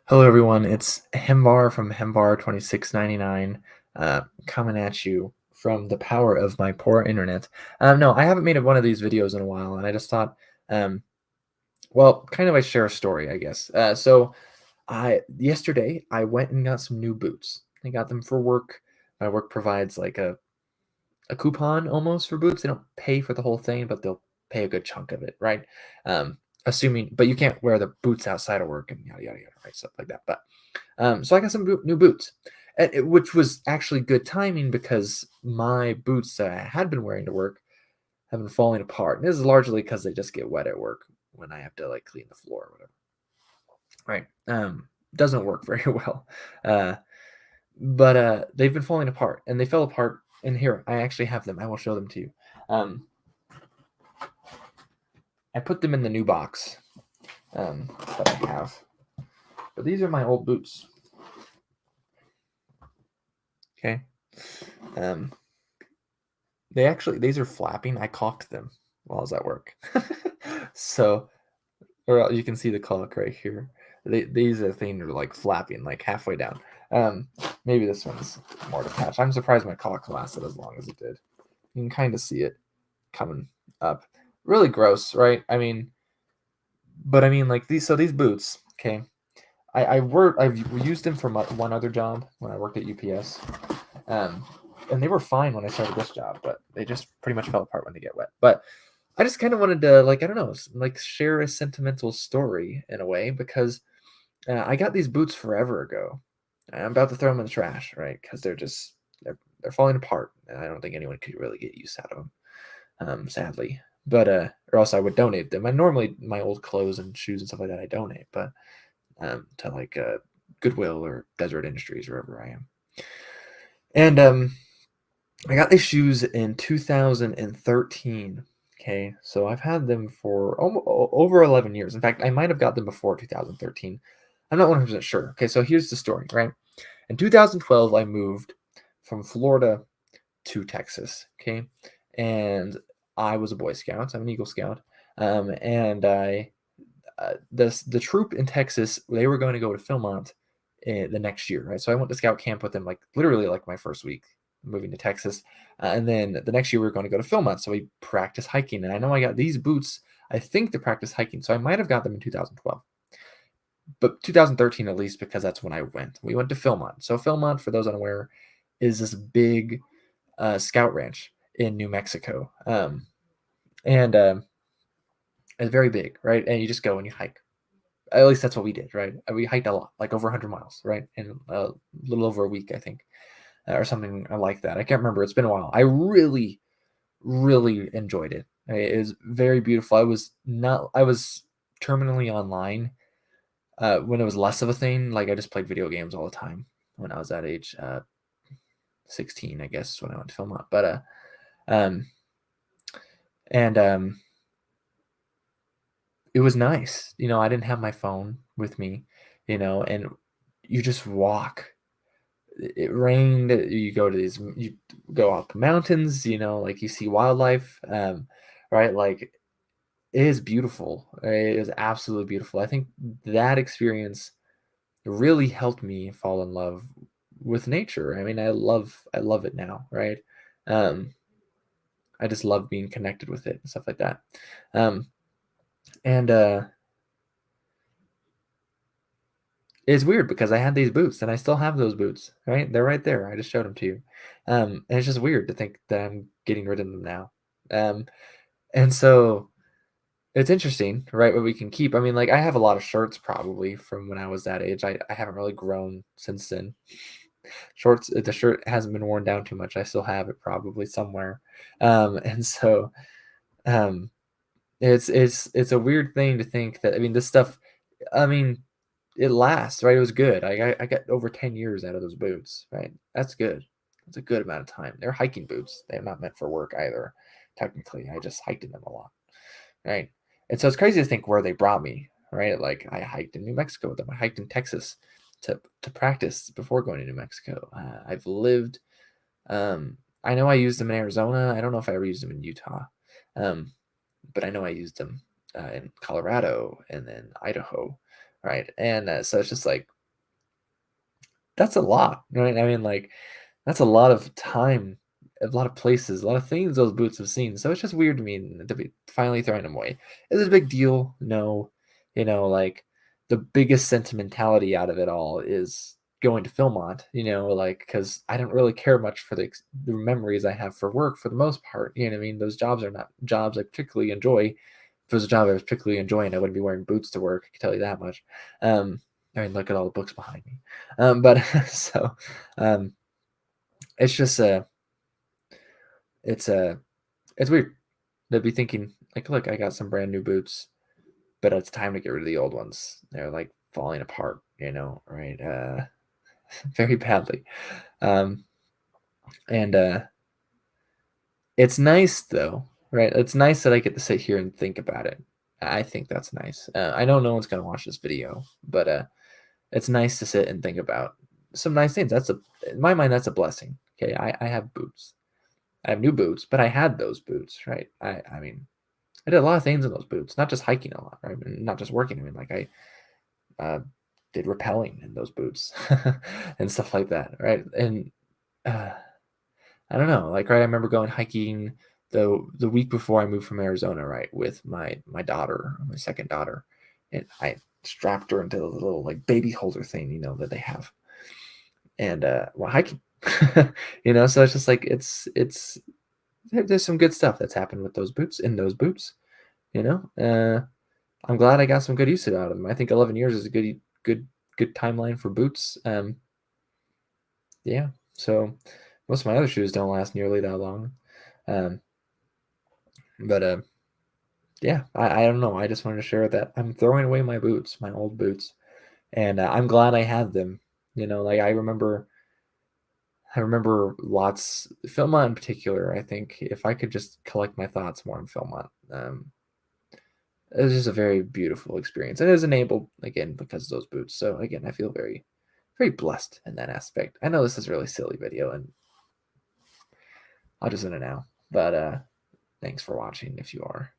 Hello, everyone. It's Hembar from Hembar 2699, coming at you from the power of my poor internet. No, I haven't made one of these videos in a while, and I just thought, um, well, kind of I share a story, I guess. So I yesterday I went and got some new boots. I got them for work. My work provides like a coupon almost for boots. They don't pay for the whole thing, but they'll pay a good chunk of it, right? Assuming, but you can't wear the boots outside of work and yada yada yada, right? Stuff like that. But so I got some new boots, which was actually good timing because my boots that I had been wearing to work have been falling apart. And this is largely because they just get wet at work when I have to like clean the floor or whatever. Right. Doesn't work very well. Uh, but they've been falling apart, and they fell apart. And here I actually have them. I will show them to you. Um, I put them in the new box that I have. But these are my old boots. Okay. Um, these are flapping. I caulked them while I was at work. So, or you can see the caulk right here. These are things are like flapping like halfway down. Um, Maybe this one's more detached. I'm surprised my caulk lasted as long as it did. You can kind of see it coming up. Really gross, right? But like these. So these boots, okay. I've used them for one other job when I worked at UPS. Um, and they were fine when I started this job, but they just pretty much fell apart when they get wet. But I just kind of wanted to, like, I don't know, like share a sentimental story in a way because I got these boots forever ago. I'm about to throw them in the trash, right? Because they're falling apart, and I don't think anyone could really get use out of them, sadly. But or else I would donate them. And normally my old clothes and shoes and stuff like that I donate, but to like Goodwill or Desert Industries, wherever I am. And I got these shoes in 2013. Okay, so I've had them for over 11 years. In fact, I might have got them before 2013. I'm not 100% sure. Okay, so here's the story, right? In 2012, I moved from Florida to Texas. Okay, and I was a Boy Scout. I'm an Eagle Scout. And I the troop in Texas, they were going to go to Philmont the next year, right? So I went to scout camp with them, like literally like my first week moving to Texas, and then the next year we were going to go to Philmont. So we practiced hiking, and I know I got these boots. I think to practice hiking, so I might have got them in 2012, but 2013 at least because that's when I went. We went to Philmont. So Philmont, for those unaware, is this big scout ranch in New Mexico, and it's very big, right? And you just go and you hike. At least that's what we did, right? We hiked a lot, like over 100 miles, right? In a little over a week, I think, or something like that. I can't remember. It's been a while. I really, really enjoyed it. It was very beautiful. I was terminally online when it was less of a thing. Like I just played video games all the time when I was that age, 16, I guess, when I went to Philmont. Um, and it was nice. I didn't have my phone with me, and you just walk. It rained. You go up mountains, like you see wildlife, right? Like it is beautiful. Right? It is absolutely beautiful. I think that experience really helped me fall in love with nature. I mean, I love it now, right? Um, I just love being connected with it and stuff like that. Um, and It's weird because I had these boots and I still have those boots, right? They're right there. I just showed them to you. And it's just weird to think that I'm getting rid of them now. Um, and so it's interesting, right? What we can keep. I mean, like I have a lot of shirts probably from when I was that age. I haven't really grown since then. Shorts, the shirt hasn't been worn down too much. I still have it probably somewhere. And so um, it's a weird thing to think that, I mean, this stuff, I mean, it lasts, right? It was good. I got over 10 years out of those boots, right? That's good. That's a good amount of time. They're hiking boots. They're not meant for work either. Technically, I just hiked in them a lot, right? And so it's crazy to think where they brought me, right? Like I hiked in New Mexico with them. I hiked in Texas to practice before going to New Mexico. I've lived. I know I used them in Arizona. I don't know if I ever used them in Utah, um, but I know I used them in Colorado and then Idaho, right? And so it's just like that's a lot, right? I mean, like, that's a lot of time, a lot of places, a lot of things those boots have seen. So it's just weird to me to be finally throwing them away. Is it a big deal? No. Like the biggest sentimentality out of it all is going to Philmont, like because I don't really care much for the memories I have for work for the most part. You know what I mean? Those jobs are not jobs I particularly enjoy. If it was a job I was particularly enjoying, I wouldn't be wearing boots to work. I can tell you that much. I mean, look at all the books behind me. But so um, it's just it's it's weird to be thinking like, look, I got some brand new boots, but it's time to get rid of the old ones. They're like falling apart, right? Very badly. Um, and It's nice though, right? It's nice that I get to sit here and think about it. I think that's nice. I know no one's gonna watch this video, but it's nice to sit and think about some nice things. In my mind, that's a blessing. Okay, I have boots. I have new boots, but I had those boots, right? I mean, I did a lot of things in those boots, not just hiking a lot, right? And not just working. I mean, like I did rappelling in those boots and stuff like that, right? And uh, I don't know, like, right, I remember going hiking the week before I moved from Arizona, right, with my daughter, my second daughter, and I strapped her into the little like baby holder thing, that they have, and we're hiking, So it's just like there's some good stuff that's happened with those boots in those boots, you know. I'm glad I got some good use out of them. I think 11 years is a good timeline for boots. Yeah. So most of my other shoes don't last nearly that long. Um, but yeah, I don't know. I just wanted to share that I'm throwing away my boots, my old boots, and I'm glad I had them. Like I remember lots, Philmont in particular. I think if I could just collect my thoughts more on Philmont, it was just a very beautiful experience, and it was enabled again because of those boots. So again, I feel very, very blessed in that aspect. I know this is a really silly video, and I'll just end it now. But thanks for watching if you are.